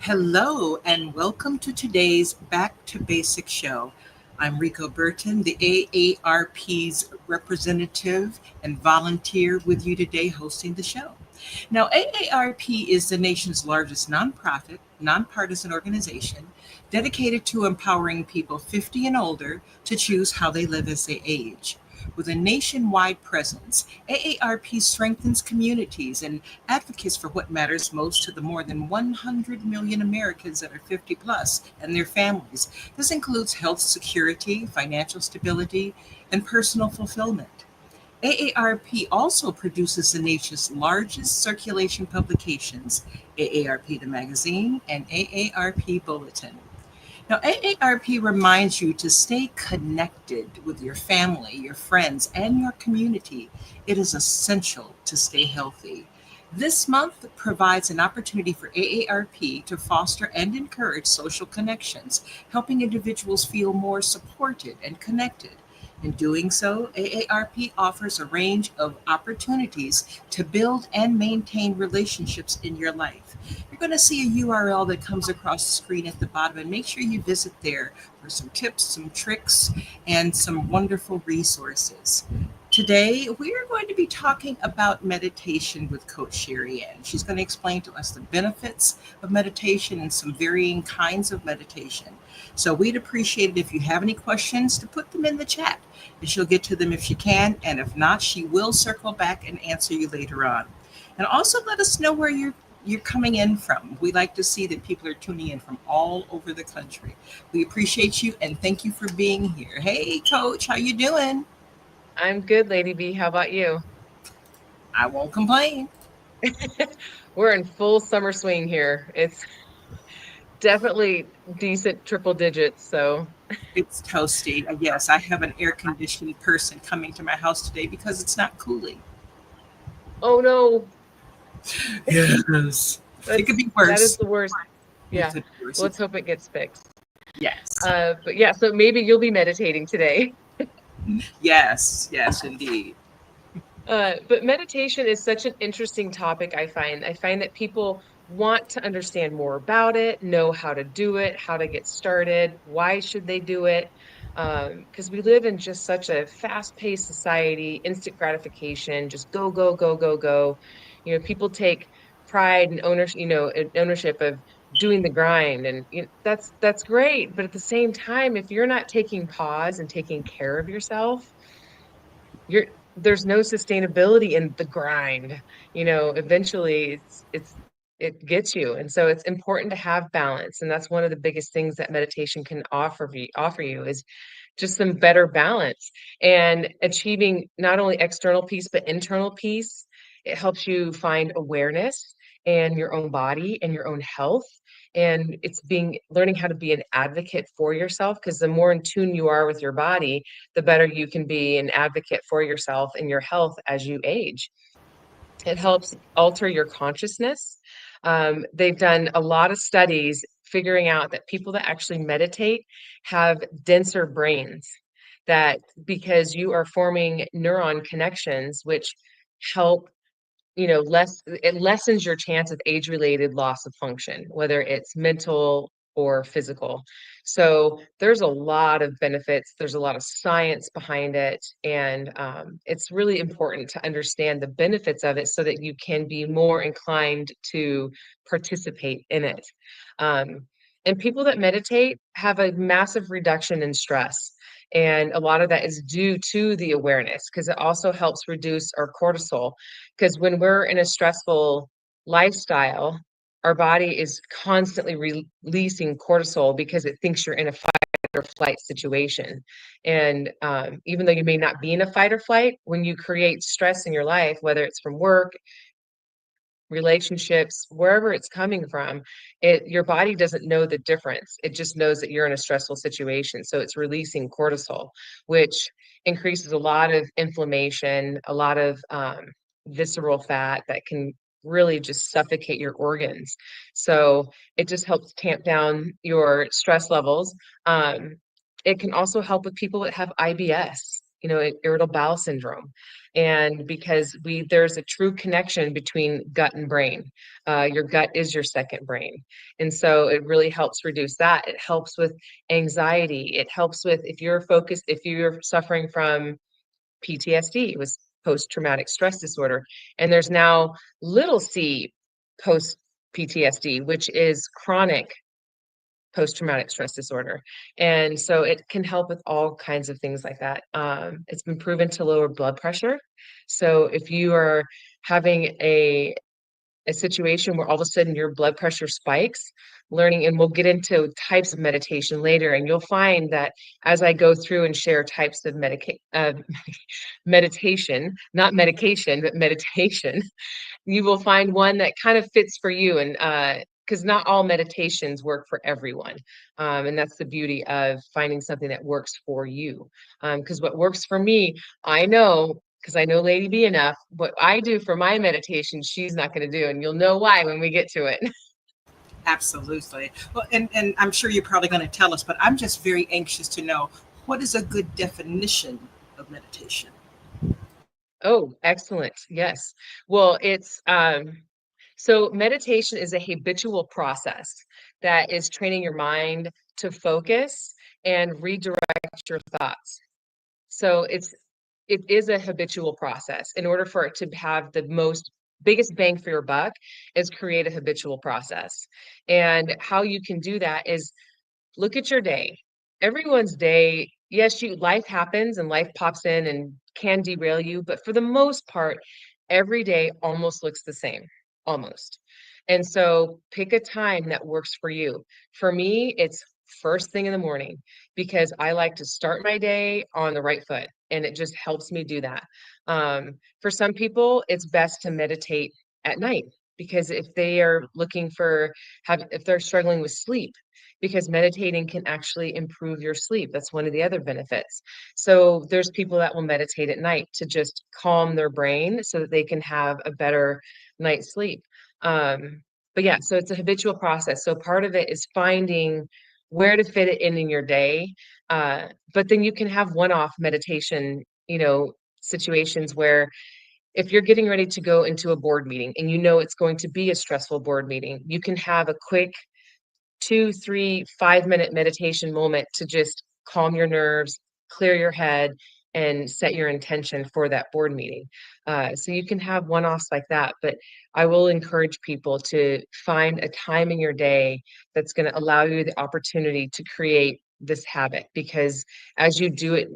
Hello, and welcome to today's Back to Basics show. I'm Rico Burton, the AARP's representative and volunteer with you today hosting the show. Now, AARP is the nation's largest nonprofit, nonpartisan organization dedicated to empowering people 50 and older to choose how they live as they age. With a nationwide presence, AARP strengthens communities and advocates for what matters most to the more than 100 million Americans that are 50 plus and their families. This includes health security, financial stability, and personal fulfillment. AARP also produces the nation's largest circulation publications, AARP the Magazine and AARP Bulletin. Now, AARP reminds you to stay connected with your family, your friends, and your community. It is essential to stay healthy. This month provides an opportunity for AARP to foster and encourage social connections, helping individuals feel more supported and connected. In doing so, AARP offers a range of opportunities to build and maintain relationships in your life. You're going to see a URL that comes across the screen at the bottom, and make sure you visit there for some tips, some tricks, and some wonderful resources. Today, we are going to be talking about meditation with Coach SheriAnne. She's going to explain to us the benefits of meditation and some varying kinds of meditation. So we'd appreciate it if you have any questions to put them in the chat, and she'll get to them if she can. And if not, she will circle back and answer you later on. And also let us know where you're coming in from. We like to see that people are tuning in from all over the country. We appreciate you and thank you for being here. Hey, Coach, how you doing? I'm good, Lady B. How about you? I won't complain. We're in full summer swing here. It's definitely decent triple digits. So, It's toasty. Yes, I have an air conditioned person coming to my house today because it's not cooling. oh no, Yes. It could be that is worse. the worst. It Yeah. could be worse. Let's hope it gets fixed. Yes. But yeah, so maybe you'll be meditating today. Yes. Yes, indeed. But meditation is such an interesting topic, I find. I find that people want to understand more about it, know how to do it, how to get started, why should they do it? Because we live in just such a fast-paced society, instant gratification, just go, go, go, go, go. People take pride and ownership of doing the grind, and that's great. But at the same time, if you're not taking pause and taking care of yourself, you're there's no sustainability in the grind. Eventually it gets you. And so it's important to have balance. And that's one of the biggest things that meditation can offer you is just some better balance and achieving not only external peace, but internal peace. It helps you find awareness and your own body and your own health. And it's being learning how to be an advocate for yourself, because the more in tune you are with your body, the better you can be an advocate for yourself and your health as you age. It helps alter your consciousness. They've done a lot of studies figuring out that people that actually meditate have denser brains. That because you are forming neuron connections, which help, it lessens your chance of age-related loss of function, whether it's mental or physical. So there's a lot of benefits. There's a lot of science behind it, and it's really important to understand the benefits of it so that you can be more inclined to participate in it. Um, and people that meditate have a massive reduction in stress. And a lot of that is due to the awareness, because it also helps reduce our cortisol, because when we're in a stressful lifestyle, our body is constantly releasing cortisol because it thinks you're in a fight or flight situation. And even though you may not be in a fight or flight, when you create stress in your life, whether it's from work, relationships, wherever it's coming from, your body doesn't know the difference. It just knows that you're in a stressful situation. So it's releasing cortisol, which increases a lot of inflammation, a lot of visceral fat that can really just suffocate your organs. So it just helps tamp down your stress levels. It can also help with people that have IBS, irritable bowel syndrome. And because there's a true connection between gut and brain. Your gut is your second brain. And so it really helps reduce that. It helps with anxiety. It helps with if you're suffering from PTSD, was post traumatic stress disorder. And there's now little c post PTSD, which is chronic post traumatic stress disorder. And so it can help with all kinds of things like that. It's been proven to lower blood pressure. So if you are having a situation where all of a sudden your blood pressure spikes, learning, and we'll get into types of meditation later, and you'll find that as I go through and share types of meditation, not medication, but meditation, you will find one that kind of fits for you. And because not all meditations work for everyone. And that's the beauty of finding something that works for you. Because what works for me, I know, because I know Lady B enough, what I do for my meditation, she's not going to do. And you'll know why when we get to it. Absolutely. Well, and I'm sure you're probably going to tell us, but I'm just very anxious to know what is a good definition of meditation? Oh, excellent. Yes. Well, it's so meditation is a habitual process that is training your mind to focus and redirect your thoughts. So it is a habitual process. In order for it to have the most biggest bang for your buck is create a habitual process. And how you can do that is look at your day. Everyone's day, yes, life happens and life pops in and can derail you, but for the most part, every day almost looks the same, almost. And so pick a time that works for you. For me, it's first thing in the morning because I like to start my day on the right foot, and it just helps me do that. For some people, it's best to meditate at night because if they are looking for if they're struggling with sleep, because meditating can actually improve your sleep. That's one of the other benefits. So there's people that will meditate at night to just calm their brain so that they can have a better night's sleep. But yeah, so it's a habitual process. So part of it is finding where to fit it in your day. But then you can have one-off meditation, situations where if you're getting ready to go into a board meeting and you know it's going to be a stressful board meeting, you can have a quick 2, 3, 5-minute meditation moment to just calm your nerves, clear your head, and set your intention for that board meeting. So you can have one-offs like that, but I will encourage people to find a time in your day that's going to allow you the opportunity to create this habit, because as you do it,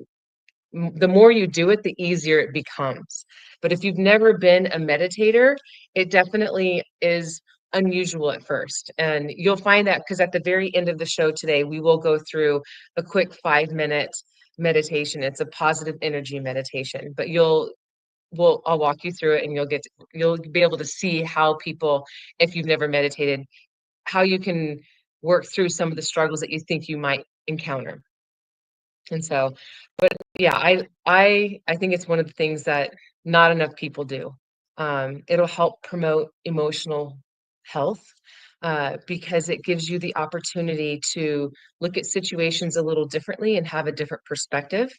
the more you do it, the easier it becomes. But if you've never been a meditator, it definitely is unusual at first. And you'll find that because at the very end of the show today, we will go through a quick 5-minute meditation. It's a positive energy meditation, but I'll walk you through it, and you'll be able to see how people, if you've never meditated, how you can work through some of the struggles that you think you might encounter. And so, but yeah, I think it's one of the things that not enough people do. It'll help promote emotional health because it gives you the opportunity to look at situations a little differently and have a different perspective.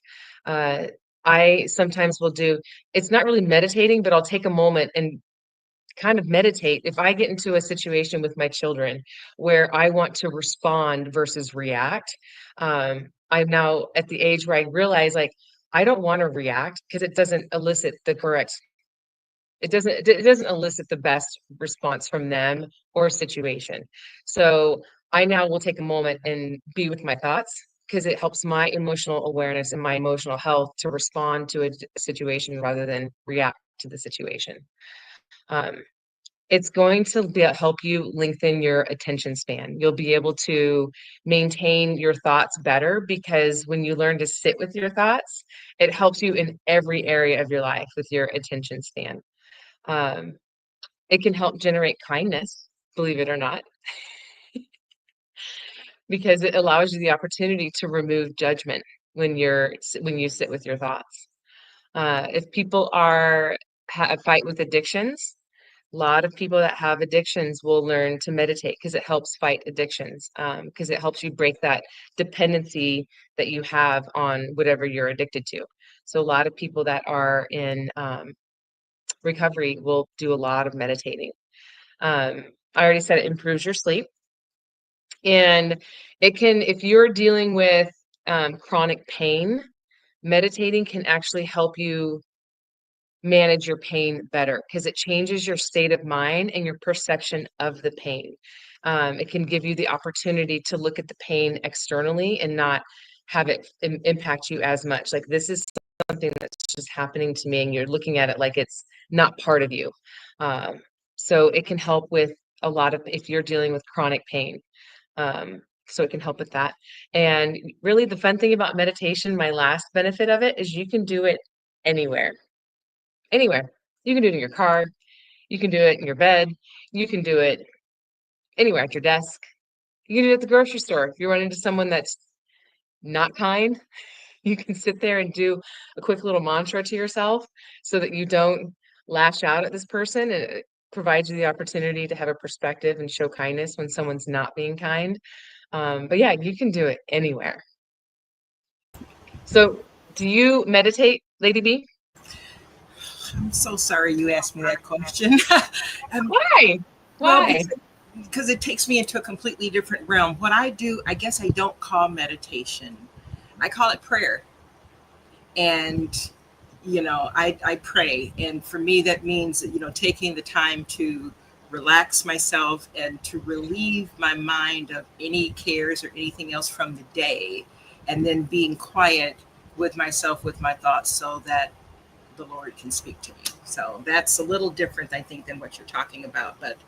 Uh, I sometimes will do, it's not really meditating, but I'll take a moment and kind of meditate. If I get into a situation with my children where I want to respond versus react, I'm now at the age where I realize, like, I don't want to react because it doesn't elicit the best response from them or situation. So I now will take a moment and be with my thoughts because it helps my emotional awareness and my emotional health to respond to a situation rather than react to the situation. Um, it's going to help you lengthen your attention span. You'll be able to maintain your thoughts better because when you learn to sit with your thoughts, it helps you in every area of your life with your attention span. Um, it can help generate kindness, believe it or not, because it allows you the opportunity to remove judgment when you sit with your thoughts. If people fight with addictions, a lot of people that have addictions will learn to meditate because it helps fight addictions, because it helps you break that dependency that you have on whatever you're addicted to. So a lot of people that are in recovery will do a lot of meditating. I already said it improves your sleep. And it can, if you're dealing with chronic pain, meditating can actually help you manage your pain better because it changes your state of mind and your perception of the pain. It can give you the opportunity to look at the pain externally and not have it impact you as much. Like, this is something that's just happening to me, and you're looking at it like it's not part of you. Um, so it can help with a lot of, if you're dealing with chronic pain. So it can help with that. And really, the fun thing about meditation, my last benefit of it, is you can do it anywhere. Anywhere. You can do it in your car, you can do it in your bed, you can do it anywhere at your desk. You can do it at the grocery store. If you run into someone that's not kind, you can sit there and do a quick little mantra to yourself so that you don't lash out at this person. And it provides you the opportunity to have a perspective and show kindness when someone's not being kind. But yeah, you can do it anywhere. So, do you meditate, Lady B? I'm so sorry you asked me that question. um, Why? well, Why? because it takes me into a completely different realm. What I do, I guess I don't call meditation. I call it prayer. And I pray, and for me that means taking the time to relax myself and to relieve my mind of any cares or anything else from the day, and then being quiet with myself, with my thoughts, so that the Lord can speak to me. So that's a little different, I think, than what you're talking about. But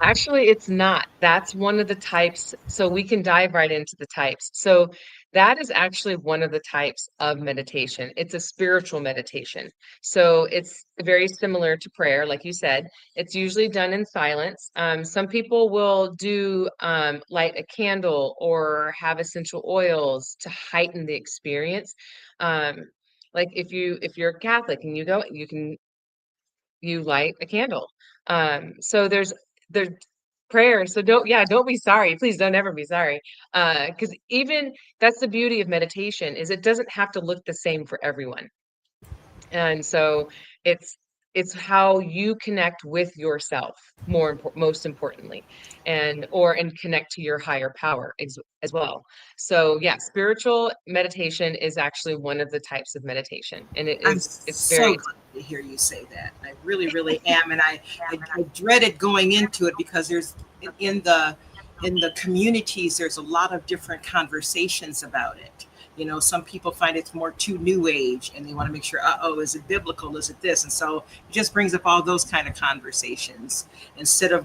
Actually, it's not. That's one of the types. So we can dive right into the types. So that is actually one of the types of meditation. It's a spiritual meditation. So it's very similar to prayer, like you said. It's usually done in silence. Some people will do light a candle or have essential oils to heighten the experience. Um, like if you're Catholic and you go, you light a candle. So there's prayer. So don't be sorry. Please don't ever be sorry. Because even that's the beauty of meditation is it doesn't have to look the same for everyone. And so it's it's how you connect with yourself most importantly, and connect to your higher power as well. So yeah, spiritual meditation is actually one of the types of meditation, and I'm it's so very glad to hear you say that. I really, really am, and I dreaded going into it because there's in the in the communities there's a lot of different conversations about it. Some people find it's more too new age, and they want to make sure, is it biblical? Is it this? And so it just brings up all those kind of conversations instead of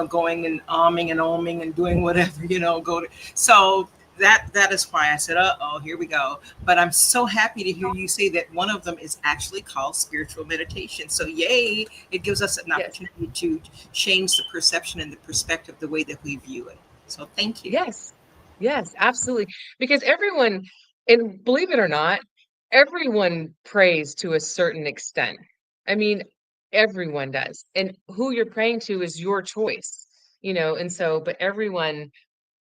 going and umming and oming and doing whatever go to. So that is why I said, here we go. But I'm so happy to hear you say that one of them is actually called spiritual meditation. So yay, it gives us an yes. opportunity to change the perception and the perspective, the way that we view it. So thank you. Yes, yes, absolutely. Because everyone, and believe it or not, everyone prays to a certain extent. I mean, everyone does. And who you're praying to is your choice, and so, but everyone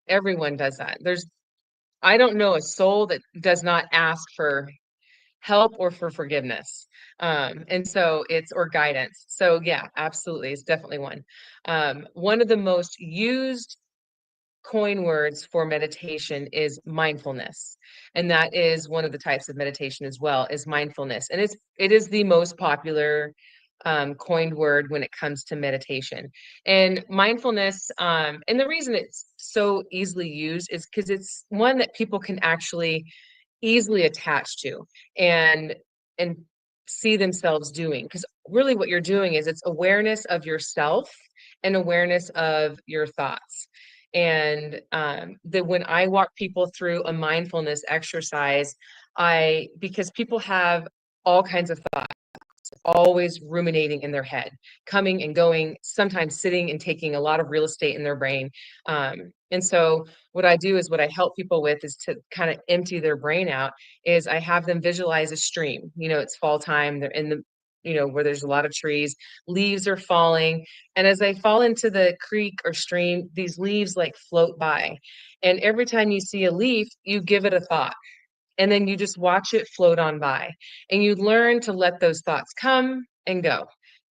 does that. I don't know a soul that does not ask for help or for forgiveness. And so or guidance. So yeah, absolutely. It's definitely one. One of the most used coin words for meditation is mindfulness, and that is one of the types of meditation as well, is mindfulness, and it is the most popular coined word when it comes to meditation. And mindfulness, and the reason it's so easily used is because it's one that people can actually easily attach to and and see themselves doing, because really what you're doing is it's awareness of yourself and awareness of your thoughts. And that when I walk people through a mindfulness exercise, because people have all kinds of thoughts always ruminating in their head, coming and going, sometimes sitting and taking a lot of real estate in their brain. And so what I do is what I help people with is to kind of empty their brain out, is I have them visualize a stream. It's fall time, they're in the where there's a lot of trees, leaves are falling. And as they fall into the creek or stream, these leaves like float by. And every time you see a leaf, you give it a thought, and then you just watch it float on by, and you learn to let those thoughts come and go.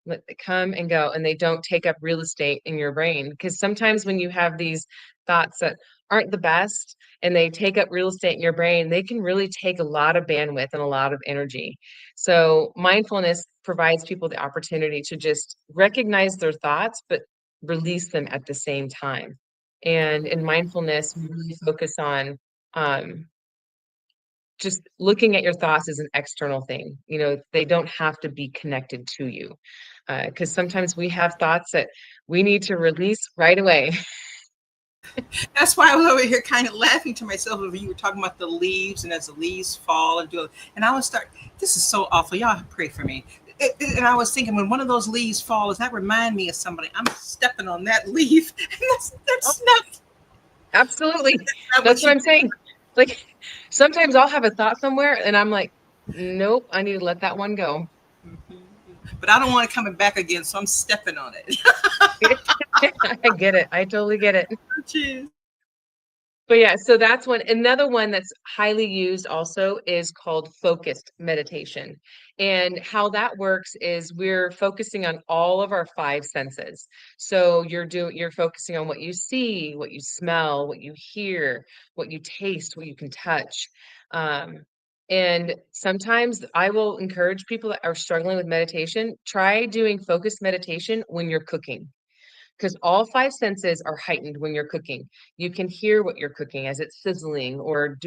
Let it come and go, and they don't take up real estate in your brain. Because sometimes when you have these thoughts that aren't the best and they take up real estate in your brain, they can really take a lot of bandwidth and a lot of energy. So mindfulness provides people the opportunity to just recognize their thoughts, but release them at the same time. And in mindfulness, we really focus on um, just looking at your thoughts as an external thing. You know, they don't have to be connected to you. Because sometimes we have thoughts that we need to release right away. That's why I was over here kind of laughing to myself when you were talking about the leaves and as the leaves fall and do it. And I was start, this is so awful. Y'all pray for me. And I was thinking when one of those leaves falls, that remind me of somebody. I'm stepping on that leaf. And that's not, Absolutely. not That's what what you I'm saying. Like sometimes I'll have a thought somewhere and I'm like, nope, I need to let that one go. Mhm. But I don't want it coming back again, so I'm stepping on it. I get it. I totally get it. Jeez. But yeah, so that's one. Another one that's highly used also is called focused meditation. And how that works is we're focusing on all of our five senses. So you're focusing on what you see, what you smell, what you hear, what you taste, what you can touch. Um, and sometimes I will encourage people that are struggling with meditation, try doing focused meditation when you're cooking, because all five senses are heightened when you're cooking. You can hear what you're cooking as it's sizzling or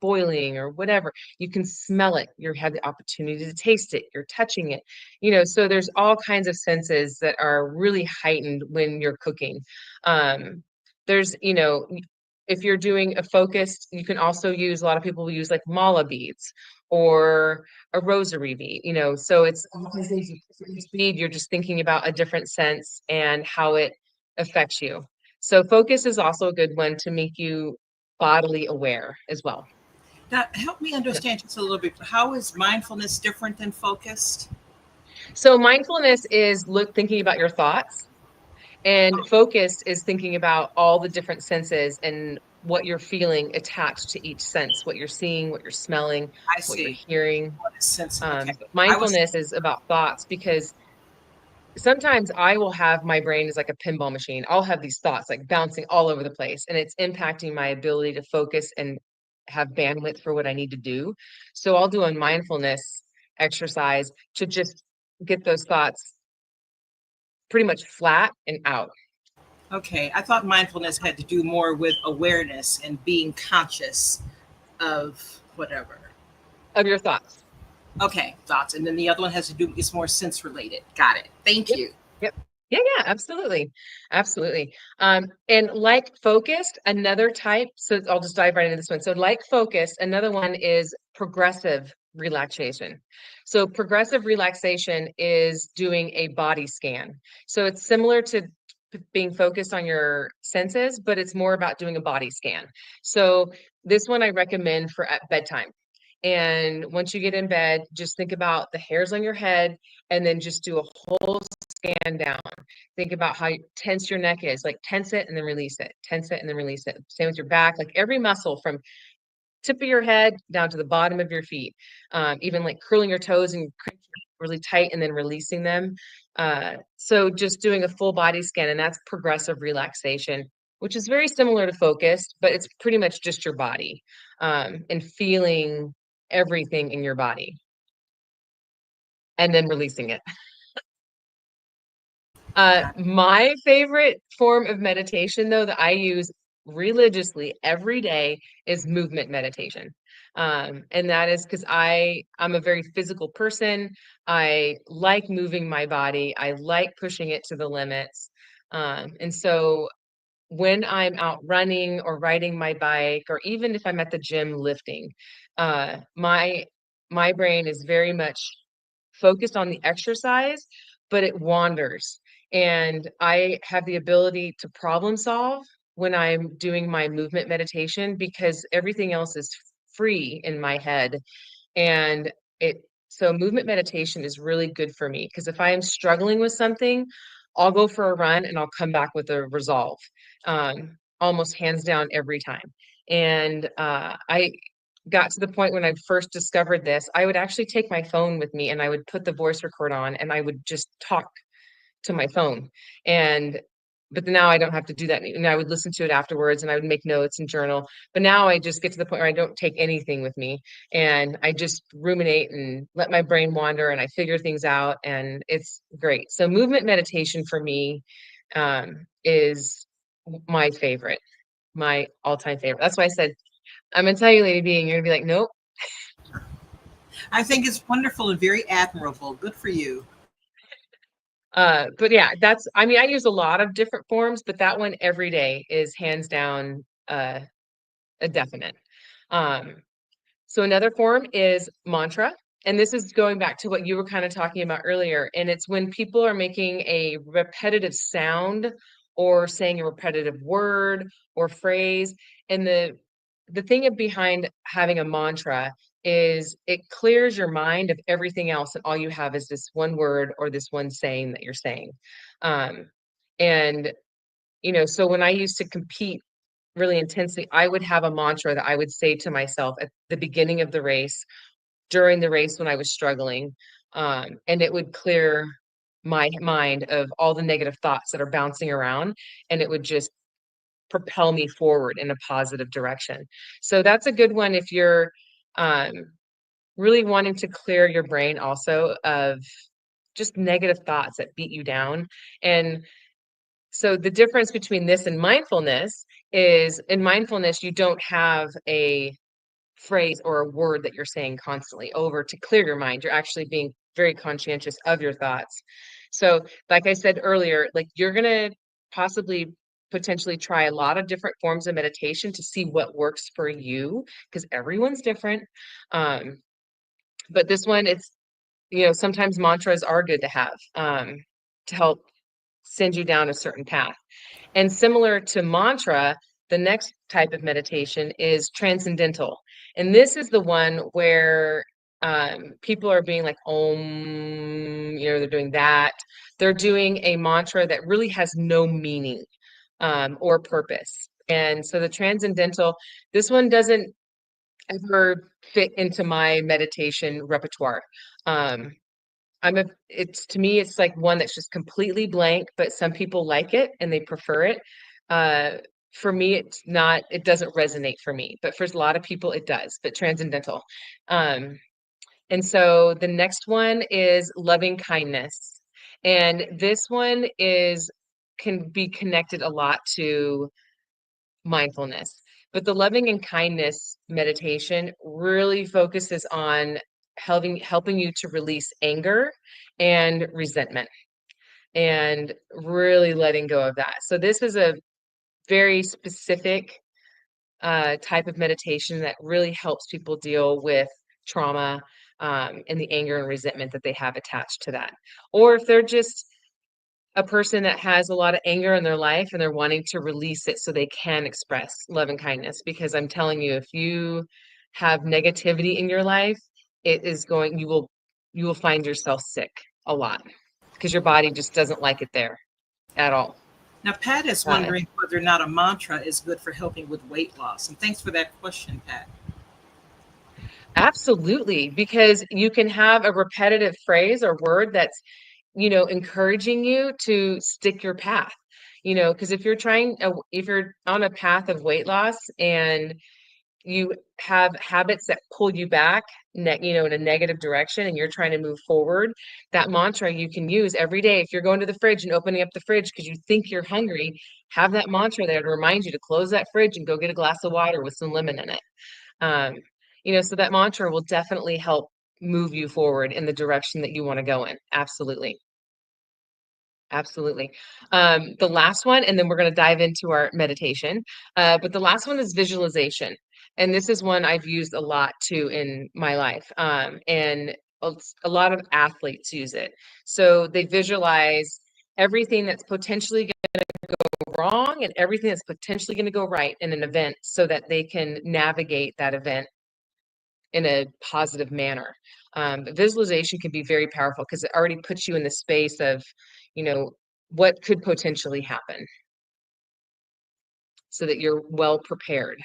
boiling or whatever. You can smell it. You have the opportunity to taste it. You're touching it. So there's all kinds of senses that are really heightened when you're cooking. There's, if you're doing a focused, you can also use, a lot of people will use like mala beads or a rosary bead, so it's because for each bead, you're just thinking about a different sense and how it affects you. So focus is also a good one to make you bodily aware as well. Now, help me Yeah. understand just a little bit. How is mindfulness different than focused? So mindfulness is thinking about your thoughts, and focus is thinking about all the different senses and what you're feeling attached to each sense, what you're seeing, what you're smelling, I what you're see. hearing. What is sense? Okay. But I was mindfulness is about thoughts, because sometimes I will have, my brain is like a pinball machine. I'll have these thoughts like bouncing all over the place, and it's impacting my ability to focus and have bandwidth for what I need to do. So I'll do a mindfulness exercise to just get those thoughts pretty much flat and out okay. I thought mindfulness had to do more with awareness and being conscious of whatever. of your thoughts. Okay, thoughts. And then the other one has to do, it's more sense related. Got it. Thank Yep. you. Yep. Yeah, yeah, absolutely. Absolutely. And like focused, another type, so I'll just dive right into this one. So like focused, another one is progressive relaxation. So progressive relaxation is doing a body scan. So it's similar to being focused on your senses, but it's more about doing a body scan. So this one I recommend for at bedtime. And once you get in bed, just think about the hairs on your head and then just do a whole scan down. Think about how tense your neck is, like tense it and then release it, tense it and then release it. Same with your back, like every muscle from tip of your head down to the bottom of your feet, even like curling your toes and really tight and then releasing them. So just doing a full body scan, and that's progressive relaxation, which is very similar to focused, but it's pretty much just your body, and feeling everything in your body and then releasing it. My favorite form of meditation, though, that I use religiously every day is movement meditation. And that is because I'm a very physical person. I like moving my body. I like pushing it to the limits. And so when I'm out running or riding my bike, or even if I'm at the gym lifting, my brain is very much focused on the exercise, but it wanders. And I have the ability to problem solve when I'm doing my movement meditation, because everything else is free in my head. And it, so movement meditation is really good for me, because if I am struggling with something, I'll go for a run and I'll come back with a resolve, almost hands down every time. And I got to the point when I first discovered this, I would actually take my phone with me and I would put the voice record on and I would just talk to my phone. And but now I don't have to do that. And I would listen to it afterwards and I would make notes and journal. But now I just get to the point where I don't take anything with me and I just ruminate and let my brain wander and I figure things out and it's great. So movement meditation for me is my favorite, my all-time favorite. That's why I said, I'm gonna tell you, Lady B, and you're gonna be like, nope. I think it's wonderful and very admirable. Good for you. But yeah, that's, I mean, I use a lot of different forms, but that one every day is hands down a definite. Um, so another form is mantra. And this is going back to what you were kind of talking about earlier. And it's when people are making a repetitive sound or saying a repetitive word or phrase. And the thing behind having a mantra is it clears your mind of everything else, and all you have is this one word or this one saying that you're saying. Um, and so when I used to compete really intensely, I would have a mantra that I would say to myself at the beginning of the race, during the race when I was struggling, and it would clear my mind of all the negative thoughts that are bouncing around, and it would just propel me forward in a positive direction. So that's a good one if you're um, really wanting to clear your brain also of just negative thoughts that beat you down. And so the difference between this and mindfulness is in mindfulness, you don't have a phrase or a word that you're saying constantly over to clear your mind. You're actually being very conscientious of your thoughts. So, like I said earlier, like you're going to possibly potentially try a lot of different forms of meditation to see what works for you because everyone's different. Um, but this one, it's, sometimes mantras are good to help send you down a certain path. And similar to mantra, the next type of meditation is transcendental. And this is the one where people are being like, they're doing that. They're doing a mantra that really has no meaning or purpose. And so the transcendental, this one doesn't ever fit into my meditation repertoire. Um, it's to me, it's like one that's just completely blank, but some people like it and they prefer it. Uh, for me, it's not, it doesn't resonate for me, but for a lot of people it does, but transcendental. Um, and so the next one is loving kindness. And this one can be connected a lot to mindfulness. But the loving and kindness meditation really focuses on helping you to release anger and resentment and really letting go of that. So this is a very specific type of meditation that really helps people deal with trauma and the anger and resentment that they have attached to that. Or if they're just a person that has a lot of anger in their life and they're wanting to release it so they can express love and kindness. Because I'm telling you, if you have negativity in your life, you will find yourself sick a lot because your body just doesn't like it there at all. Now, Pat is Uh, wondering whether or not a mantra is good for helping with weight loss. And thanks for that question, Pat. Absolutely, because you can have a repetitive phrase or word that's, encouraging you to stick your path. Because if you're on a path of weight loss and you have habits that pull you back, in a negative direction, and you're trying to move forward, that mantra you can use every day. If you're going to the fridge and opening up the fridge because you think you're hungry, have that mantra there to remind you to close that fridge and go get a glass of water with some lemon in it. Um, so that mantra will definitely help move you forward in the direction that you want to go in. Absolutely. Absolutely. The last one, and then we're going to dive into our meditation. But the last one is visualization. And this is one I've used a lot too in my life. And a lot of athletes use it. So they visualize everything that's potentially going to go wrong and everything that's potentially going to go right in an event so that they can navigate that event in a positive manner. But visualization can be very powerful because it already puts you in the space of, you know, what could potentially happen so that you're well prepared.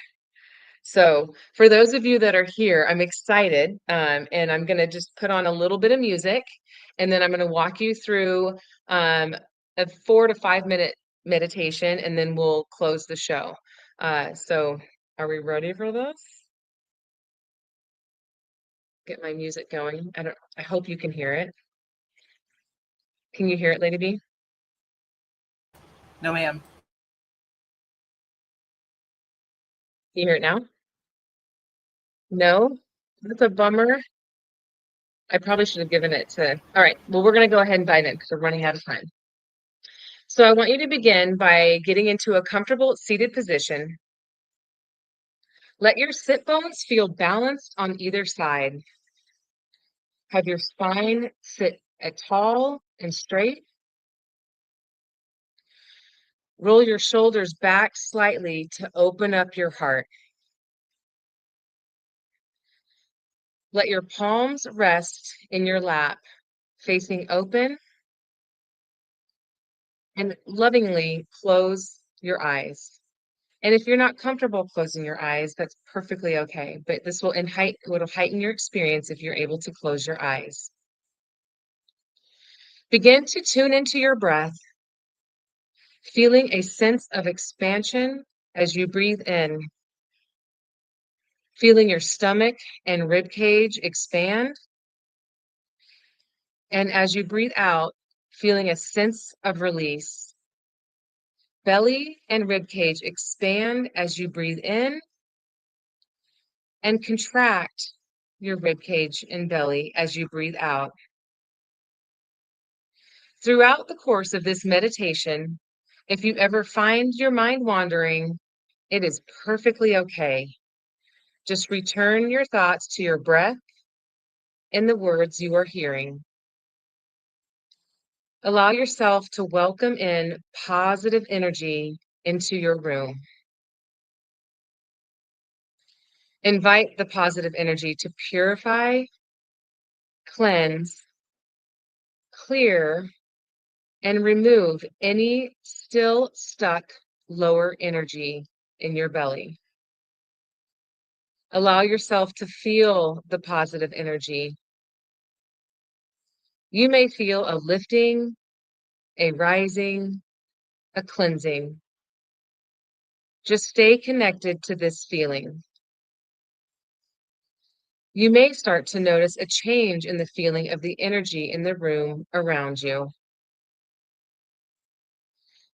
So for those of you that are here, I'm excited, and I'm going to just put on a little bit of music, and then I'm going to walk you through a 4 to 5 minute meditation, and then we'll close the show. So are we ready for this? Get my music going. I hope you can hear it. Can you hear it, Lady B? No, ma'am. Can you hear it now? No? That's a bummer. I probably should have given it to. All right. Well, we're going to go ahead and dive in because we're running out of time. So I want you to begin by getting into a comfortable seated position. Let your sit bones feel balanced on either side. Have your spine sit tall and straight. Roll your shoulders back slightly to open up your heart. Let your palms rest in your lap, facing open, and lovingly close your eyes. And if you're not comfortable closing your eyes, that's perfectly okay. But this will heighten your experience if you're able to close your eyes. Begin to tune into your breath, feeling a sense of expansion as you breathe in, feeling your stomach and rib cage expand. And as you breathe out, feeling a sense of release. Belly and rib cage expand as you breathe in, and contract your rib cage and belly as you breathe out. Throughout the course of this meditation, if you ever find your mind wandering, it is perfectly okay. Just return your thoughts to your breath and the words you are hearing. Allow yourself to welcome in positive energy into your room. Invite the positive energy to purify, cleanse, clear, and remove any still stuck lower energy in your belly. Allow yourself to feel the positive energy. You may feel a lifting, a rising, a cleansing. Just stay connected to this feeling. You may start to notice a change in the feeling of the energy in the room around you.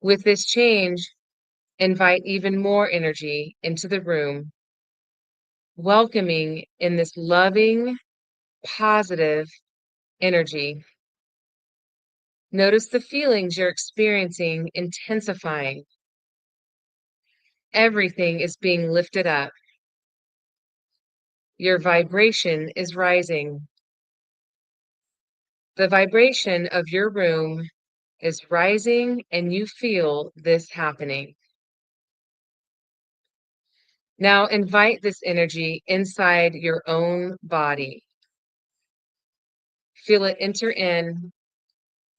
With this change, invite even more energy into the room, welcoming in this loving, positive energy. Notice the feelings you're experiencing intensifying. Everything is being lifted up. Your vibration is rising. The vibration of your room is rising, and you feel this happening. Now invite this energy inside your own body. Feel it enter in,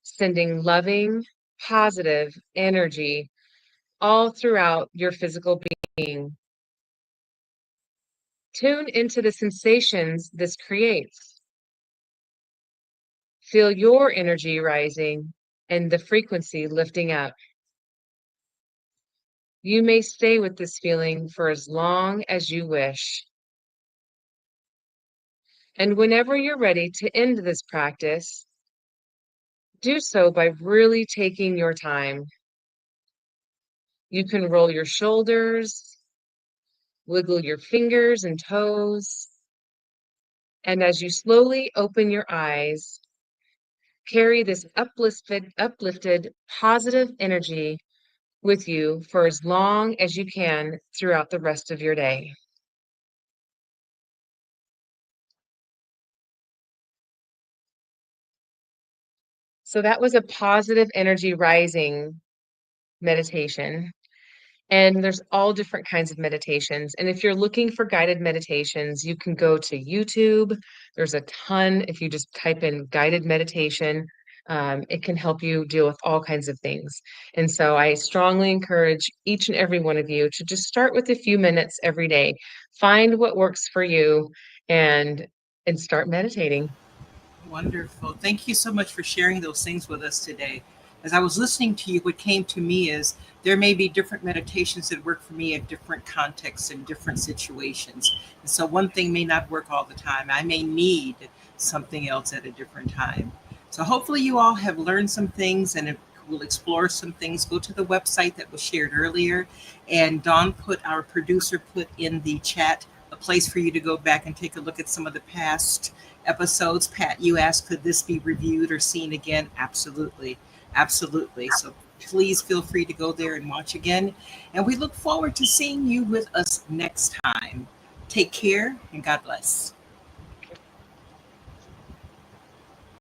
sending loving, positive energy all throughout your physical being. Tune into the sensations this creates. Feel your energy rising and the frequency lifting up. You may stay with this feeling for as long as you wish. And whenever you're ready to end this practice, do so by really taking your time. You can roll your shoulders, wiggle your fingers and toes, and as you slowly open your eyes, carry this uplifted positive energy with you for as long as you can throughout the rest of your day. So that was a positive energy rising meditation. And there's all different kinds of meditations. And if you're looking for guided meditations, you can go to YouTube. There's a ton if you just type in guided meditation. It can help you deal with all kinds of things. And so I strongly encourage each and every one of you to just start with a few minutes every day. Find what works for you and start meditating. Wonderful. Thank you so much for sharing those things with us today. As I was listening to you, what came to me is there may be different meditations that work for me in different contexts and different situations. And so one thing may not work all the time. I may need something else at a different time. So hopefully you all have learned some things and will explore some things. Go to the website that was shared earlier. And Dawn put, our producer, put in the chat a place for you to go back and take a look at some of the past episodes. Pat, you asked, could this be reviewed or seen again? Absolutely. Absolutely. So please feel free to go there and watch again. And we look forward to seeing you with us next time. Take care and God bless.